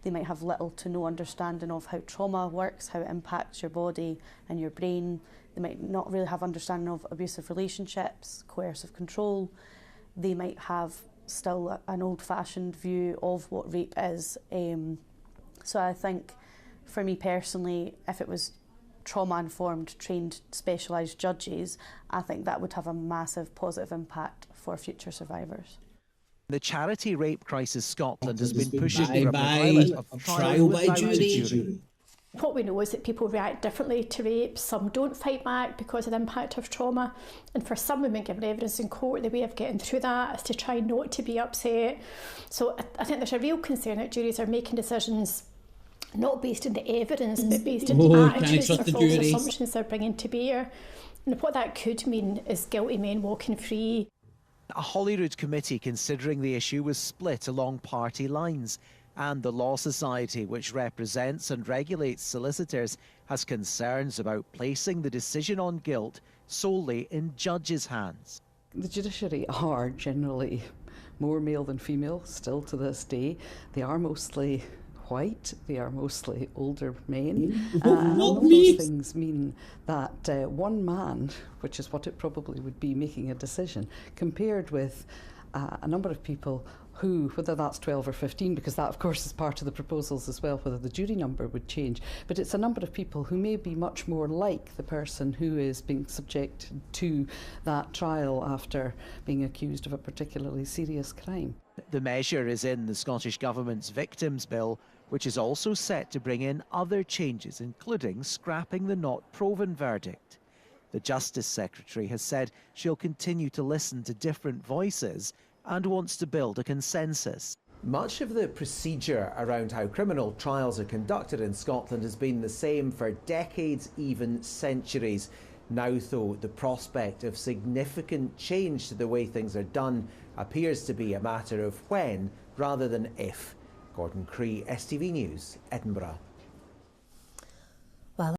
They might have little to no understanding of how trauma works, how it impacts your body and your brain. They might not really have understanding of abusive relationships, coercive control. They might have still an old-fashioned view of what rape is. So I think, for me personally, if it was trauma-informed, trained, specialised judges, I think that would have a massive positive impact for future survivors. The charity Rape Crisis Scotland has been pushing for a pilot of trial by jury. What we know is that people react differently to rape. Some don't fight back because of the impact of trauma. And for some women given evidence in court, the way of getting through that is to try not to be upset. So I think there's a real concern that juries are making decisions not based on the evidence, but based on the attitudes or false assumptions they're bringing to bear. And what that could mean is guilty men walking free. A Holyrood committee considering the issue was split along party lines, and the Law Society, which represents and regulates solicitors, has concerns about placing the decision on guilt solely in judges' hands. The judiciary are generally more male than female still to this day. They are mostly white, they are mostly older men. And all those things mean that one man, which is what it probably would be, making a decision, compared with a number of people who, whether that's 12 or 15, because that of course is part of the proposals as well, whether the jury number would change, but it's a number of people who may be much more like the person who is being subject to that trial after being accused of a particularly serious crime. The measure is in the Scottish Government's Victims Bill, which is also set to bring in other changes, including scrapping the not proven verdict. The Justice Secretary has said she'll continue to listen to different voices and wants to build a consensus. Much of the procedure around how criminal trials are conducted in Scotland has been the same for decades, even centuries. Now, though, the prospect of significant change to the way things are done appears to be a matter of when rather than if. Gordon Cree, STV News, Edinburgh.